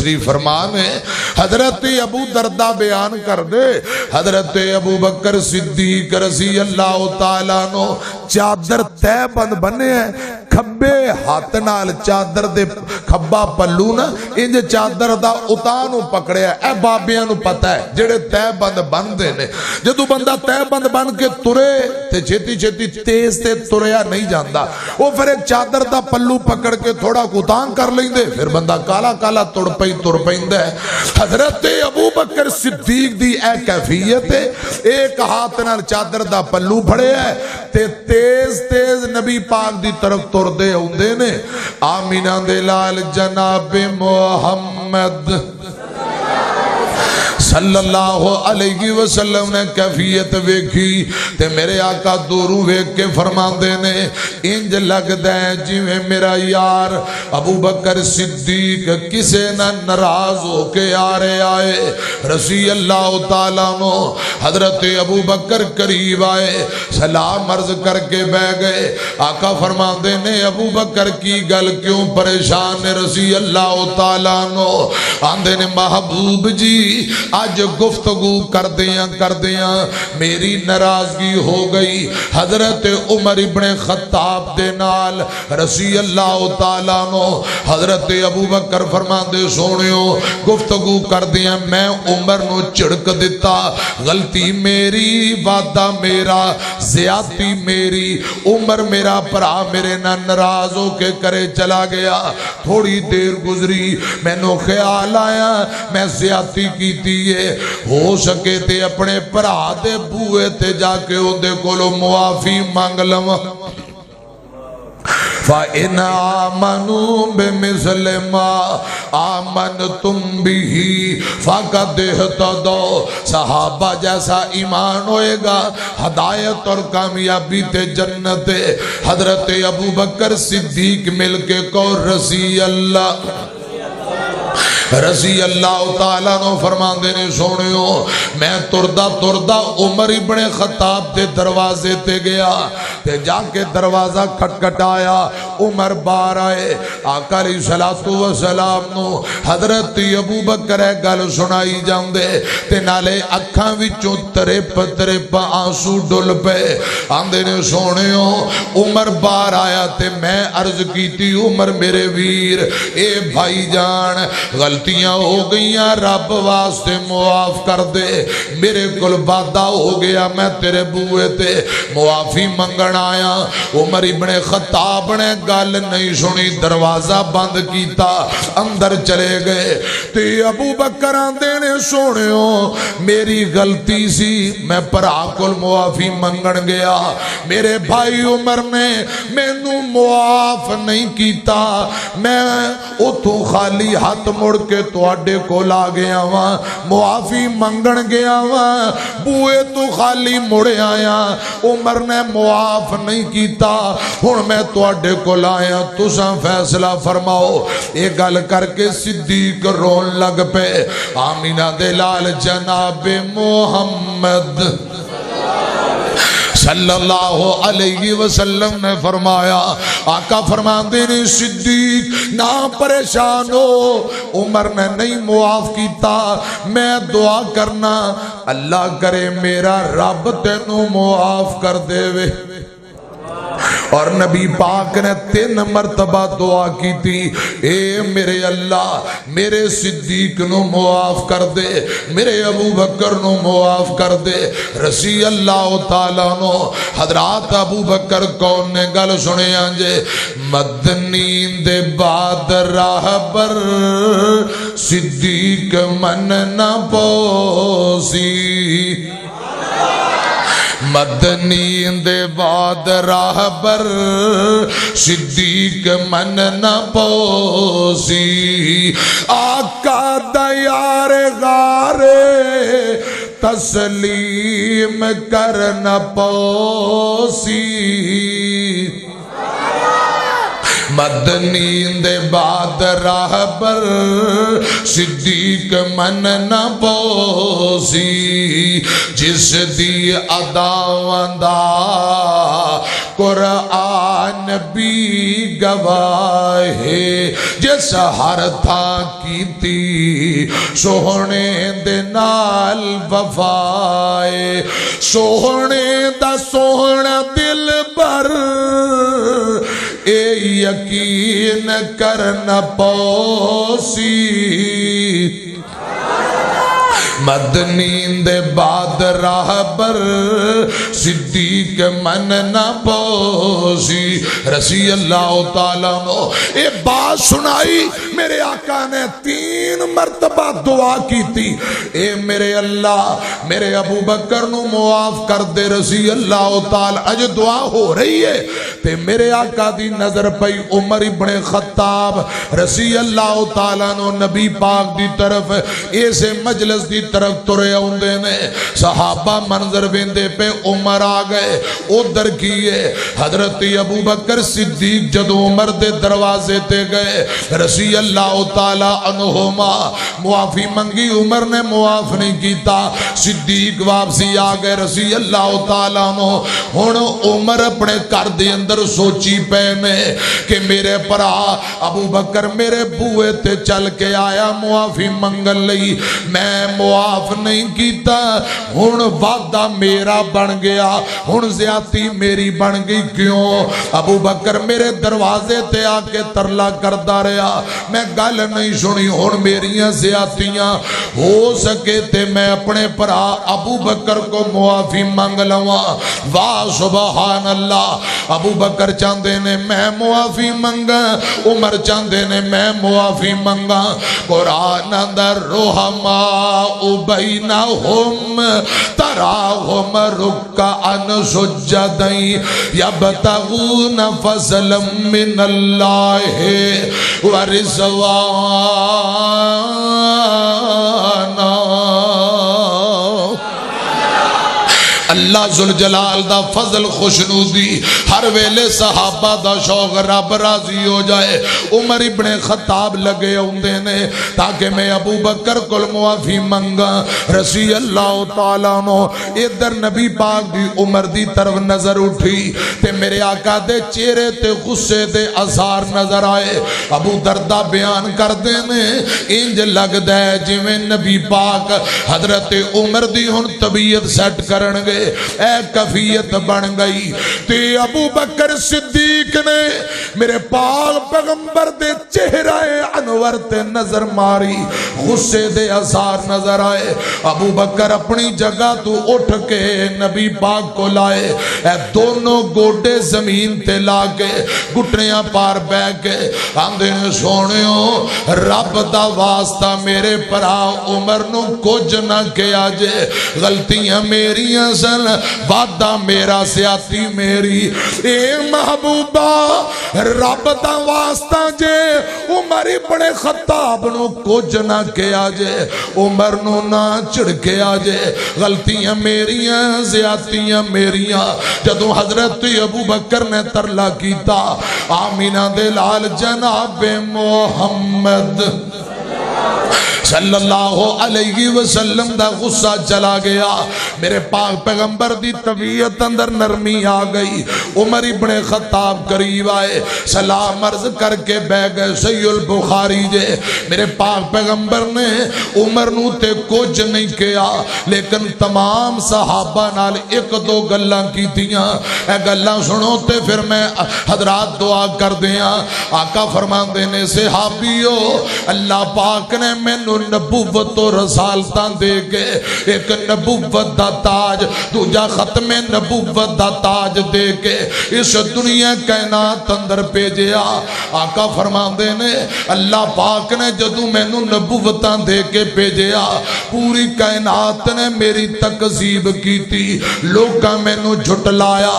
تشریف فرمان ہے۔ حضرت ابو دردہ بیان کر دے حضرت ابو بکر صدیق رضی اللہ تعالیٰ عنہ چادر تے بند بنے ہیں، کھبے ہاتھ نال چادر دے کھبا پلو نا انج چادر دا اتانو پکڑیا، اے بابیاں نو پتہ ہے جڑے تے بند بندے نے جدو بندہ تے بند بند کے ترے تے چھتی چھتی تیز تے تریا نہیں جاندا، وہ پھر ایک چادر دا پلو پکڑ کے تھوڑا کتان کر لیں دے پھر بندہ کالا کالا تر پئیندہ ہے۔ حضرت ابو بکر صدیق دی اے کیفیت ہے، ایک ہاتھ نال چادر دا پلو پھڑے ہے تے تیز تیز نبی پاک دی طرف تر دے ہوندے نے۔ آمینہ دے لال جناب محمد صلی اللہ علیہ وسلم نے کیفیت ویکھی تے میرے آقا دوروں ویک کے فرمان دینے انج لگ دیں جویں میرا یار ابو بکر صدیق کسے نہ ناراض ہو کے آرے آئے۔ رضی اللہ تعالیٰ عنہ حضرت ابو بکر قریب آئے، سلام عرض کر کے بہ گئے۔ آقا فرمان دینے ابو بکر کی گل کیوں پریشان ہے؟ رضی اللہ تعالیٰ عنہ آندے نے محبوب جی آج گفتگو کر دیاں میری ناراضگی ہو گئی حضرت عمر ابن خطاب دے نال رضی اللہ تعالیٰ عنہ۔ حضرت ابو بکر فرمان دے سونیو گفتگو کر دیاں میں عمر نو چڑک دیتا، غلطی میری وعدہ میرا زیادتی میری، عمر میرا پرا میرے نہ ناراض ہو کے کرے چلا گیا۔ تھوڑی دیر گزری میں نو خیال آیا میں زیادتی کی تیئے ہو سکے تے اپنے پرا دے بوئے تے جا کے اندے کولو معافی مانگ لوں۔ فَإِنْ آمَنُوا بِمِثْلِ مَا آمَنْتُمْ بِهِ فَقَدْ اهْتَدَوْا، صحابہ جیسا ایمان ہوئے گا ہدایت اور کامیابی تے جنت۔ حضرت ابو بکر صدیق مل کے کو رضی اللہ تعالیٰ نو فرمان دینے سونیو میں تردہ عمر ابن خطاب تے دروازے تے گیا تے جا کے دروازہ کھٹکھٹایا، عمر بار آئے، آقا علیہ السلام نو حضرت ابو بکر گل سنائی جاندے تے نالے اکھاں وچوں ترپ آنسو ڈل پے۔ آندے نے سونیو عمر بار آیا تے میں عرض کیتی عمر میرے ویر اے بھائی جان غلطیاں ہو گئیاں رب واسطے معاف کر دے، میرے کل وعدہ ہو گیا میں تیرے بوئے تے معافی منگن آیا۔ عمر ابن خطاب نے گل نہیں سنی، دروازہ بند کیتا، اندر چلے گئے تے ابو بکر آندے نے سونیو میری غلطی سی میں پرا کل معافی منگن گیا، میرے بھائی عمر نے مینوں معاف نہیں کیتا، میں اتھوں خالی ہاتھ مڑ کے تواڈے کو لا گیا وہاں معافی منگن گیا وہاں بوئے تو خالی مڑے آیا، عمر نے معاف نہیں کیتا، ہن میں تواڈے کو لایا تساں فیصلہ فرماؤ۔ یہ گل کر کے صدیق رون لگ پے۔ آمینہ دے لال جناب محمد صلی اللہ علیہ وسلم نے فرمایا، آقا فرماندے نے صدیق نہ پریشان ہو، عمر نے نہیں معاف کیتا، میں دعا کرنا اللہ کرے میرا رب تینوں معاف کر دے وے۔ اور نبی پاک نے 3 مرتبہ دعا کی تھی، اے میرے اللہ میرے صدیق نو معاف کر دے، میرے ابو بکر نو معاف کر دے۔ رضی اللہ تعالیٰ نو حضرات ابو بکر کون نے گل سنے آنجے مدنی دے بعد راہ بر صدیق من نہ پوسی، مدنی دے بعد راہ بر صدیق من نہ پوسی، آقا دیار غارے تسلیم کر نہ پوسی، مدنی دے بعد راہ بر صدیق من نہ پوسی، جس دی اداوندہ قرآن نبی گواہ جس ہر تھا کیتی سوہنے دے نال وفائے سوہنے دا سوہنا دل بر اے یقین کرنا پوسی مدنی دے بعد راہ بر صدیق من نہ پوسی رضی اللہ تعالیٰ عنہ اے بات سنائی میرے آقا نے 3 مرتبہ دعا کی تھی اے میرے اللہ میرے ابو بکر نو معاف کر دے رضی اللہ تعالیٰ اج دعا ہو رہی ہے تے میرے آقا دی نظر پئی عمر ابن خطاب رضی اللہ تعالیٰ عنہ نبی پاک دی طرف ایسے مجلس دی طرف ترے ہوندے نے صحابہ منظر ویندے پہ عمر آ گئے ادھر کیے حضرت ابو بکر صدیق جدو عمر دے دروازے تے گئے رضی اللہ تعالی عنہما معافی منگی عمر نے معاف نہیں کیتا صدیق واپسی آ گئے رضی اللہ تعالی عنہ ہن عمر اپنے گھر دے اندر سوچی پے نے کہ میرے پرا ابو بکر میرے بوئے تے چل کے آیا معافی منگن لئی میں معاف نہیں کیتا ہن وعدہ میرا بن گیا ہن زیادتی میری بن گئی کیوں ابو بکر میرے دروازے تے آ کے ترلا کردا رہا میں گل نہیں سنی ہن میریاں زیادتیاں ہو سکے تے میں اپنے پرا ابو بکر کو معافی مانگ لواں واہ سبحان اللہ ابو بکر چاندے نے میں معافی منگا عمر چاندے نے میں معافی منگا قرآن اندر رحماء بینہم تراہم رکعن سجدین یبتغون فضلا من اللہ ورضوانا اللہ ذوالجلال دا فضل خوشنودی ہر ویلے صحابہ دا شوق رب راضی ہو جائے عمر ابن خطاب لگے ہوندے نے تاکہ میں ابو بکر کل معافی منگا رضی اللہ تعالیٰ عنہ ادھر نبی پاک دی عمر دی طرف نظر اٹھی تے میرے آقا دے چہرے تے غصے دے اثار نظر آئے ابو دردہ بیان کر دینے انج لگ دے جویں نبی پاک حضرت عمر دی ہن طبیعت سیٹ کرن گے اے کفیت بن گئی تے ابو بکر صدیق نے میرے پاک پیغمبر دے چہرہ انور تے نظر ماری غصے دے اثار نظر آئے ابو بکر اپنی جگہ تو اٹھ کے نبی پاک کو لائے اے دونوں گوڑے زمین تے لاگے گھٹنیاں پار بے کے آندے سونیوں رب دا واسطہ میرے پرا عمر نو کچھ نہ کیا جے غلطیاں میریاں سن وعدہ میرا سیاتی میری اے محبوبہ رب دا واسطہ جے عمر ابن خطاب نو کچھ نہ کیا جے عمر نو نہ چڑکیا جے غلطیاں میریاں زیادتیاں میریاں جدو حضرت ابو بکر نے ترلا کیتا آمینہ دے لال جناب محمد صلی اللہ علیہ وسلم دا غصہ چلا گیا میرے پاک پیغمبر دی طبیعت اندر نرمی آ گئی عمر ابن خطاب قریب آئے سلام عرض کر کے بے گئے صحیح البخاری جے میرے پاک پیغمبر نے عمر نو تے کچھ نہیں کیا لیکن تمام صحابہ نال ایک دو گلاں کی تیاں اے گلاں سنو تے پھر میں حضرات دعا کر دیاں آقا فرمان دینے صحابیو اللہ پاک نے میں نبوت و رسالتان دے کے ایک نبوت دا تاج دوجا ختم نبوت دا تاج دے کے اس دنیا کائنات اندر پیجیا آقا فرمان دینے اللہ پاک نے جدو میں نبوتان دے کے پیجیا پوری کائنات نے میری تکذیب کی تھی لوکاں میں جھٹلایا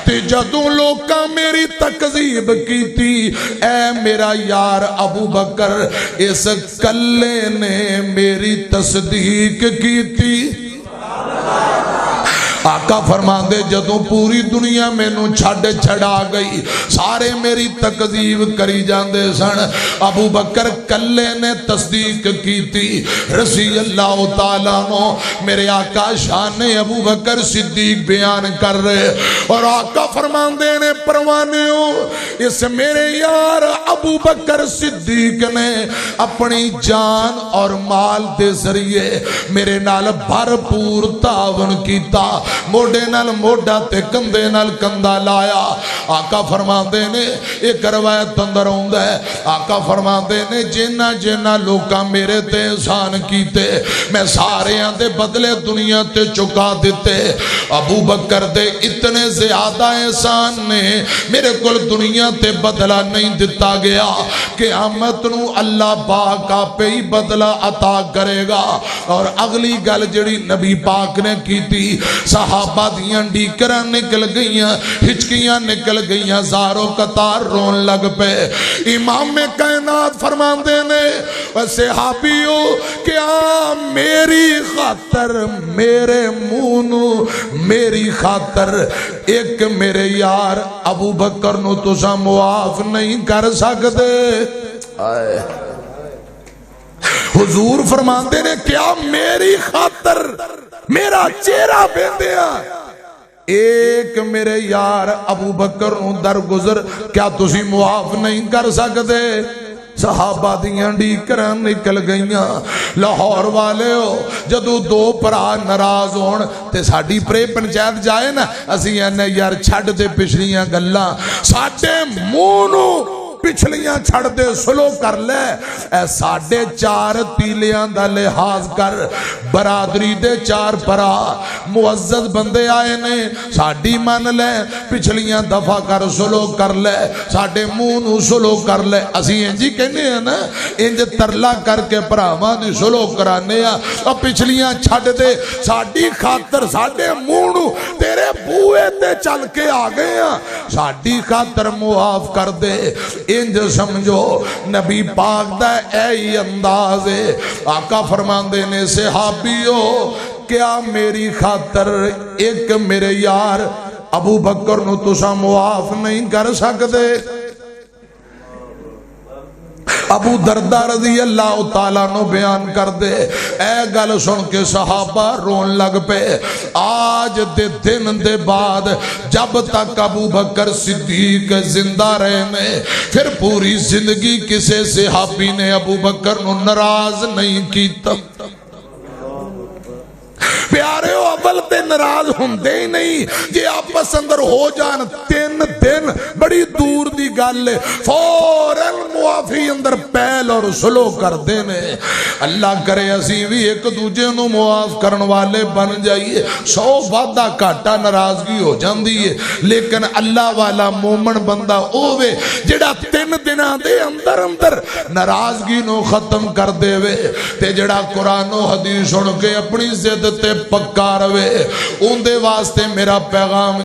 تے جدو لوکاں میری تکذیب کی تھی اے میرا یار ابو بکر اس کلے نے میری تصدیق کی تھی آقا فرماندے جدوں پوری دنیا مینوں چھڈ چھڑا گئی سارے میری تکذیب کری جاندے سن ابو بکر کلے نے تصدیق کیتی رضی اللہ تعالیٰ عنہ میرے آقا شان ابو بکر صدیق بیان کر رہے اور آقا فرماندے نے پروانیوں اس میرے یار ابو بکر صدیق نے اپنی جان اور مال دے ذریعے میرے نال بھرپور تعاون کیتا موڈے نال موڈا تے کندے نال کندہ لایا آقا فرماندے نے ایک روایت اندر ہوندا ہے آقا فرماندے نے جنہ جنہ لوکاں میرے تے احسان کیتے میں سارے دے بدلے دنیا تے چکا دیتے ابو بکر دے اتنے زیادہ احسان نے میرے کل دنیا تے بدلہ نہیں دیتا گیا کہ آمد نو اللہ پاک آپ ہی بدلہ عطا کرے گا اور اگلی گل جڑی نبی پاک نے کی تھی صحابہ دیاں ڈیکراں نکل گئیاں ہچکیاں نکل گئیاں زارو قطار رون لگ پے امام کائنات فرماندے نے صحابیو کیا میری خاطر میرے مونو میری خاطر ایک میرے یار ابو بکر نو تسا معاف نہیں کر سکتے حضور فرماندے نے کیا میری خاطر میرا چہرہ بیندیا ایک میرے یار ابو بکر نو درگزر کیا تسی معاف نہیں کر سکتے صحابہ دیاں ڈیکراں نکل گئیاں لاہور والے ہو جدو دو پرا ناراض ہون تے ساڈی پرے پنچایت جائے نا اسی اینے یار چھڈ دے پچھلیاں گلاں ساڈے منہ نو پچھلیاں چھڑ دے سلو کر لے اے ساڑھے 4 تیلیاں دا لحاظ کر برادری دے 4 پرا معزز بندے آئے نے ساڑھی مان لے پچھلیاں دفع کر سلو کر لے ساڑھے مونو سلو کر لے اسی انجی کہنے ہیں نا انج ترلا کر کے پرامان دی سلو کرانے ہیں اور پچھلیاں چھڑ دے ساڑھی خاطر ساڑھے مونو تیرے بوئے تے چل کے آگئے ہیں ساڑھی خاطر معاف کر دے انج سمجھو نبی پاک دا اے انداز ہے آقا فرماندے نے صحابیو کیا میری خاطر ایک میرے یار ابو بکر نو تسا معاف نہیں کر سکتے ابو دردہ رضی اللہ تعالیٰ نو بیان کر دے اے گل سن کے صحابہ رون لگ پے آج دے دن دے بعد جب تک ابو بکر صدیق زندہ رہنے پھر پوری زندگی کسے صحابی نے ابو بکر نو ناراض نہیں کیتا پیارے ہو اول تے ناراض ہوندے ہی نہیں جے آپس اندر ہو جان 3 دن بڑی دور دی گل فوراً معافی اندر پہل اور سلو کر دینے اللہ کرے اسی بھی ایک دوجے نو معاف کرن والے بن جائیے 100 وعدہ کاٹا ناراضگی ہو جاندی ہے لیکن اللہ والا مومن بندہ اوے جڑا 3 دناں دے اندر اندر ناراضگی نو ختم کر دے وے تے جڑا قرآن و حدیث سن کے اپنی ضد تے پکا روے ان دے واسطے میرا پیغام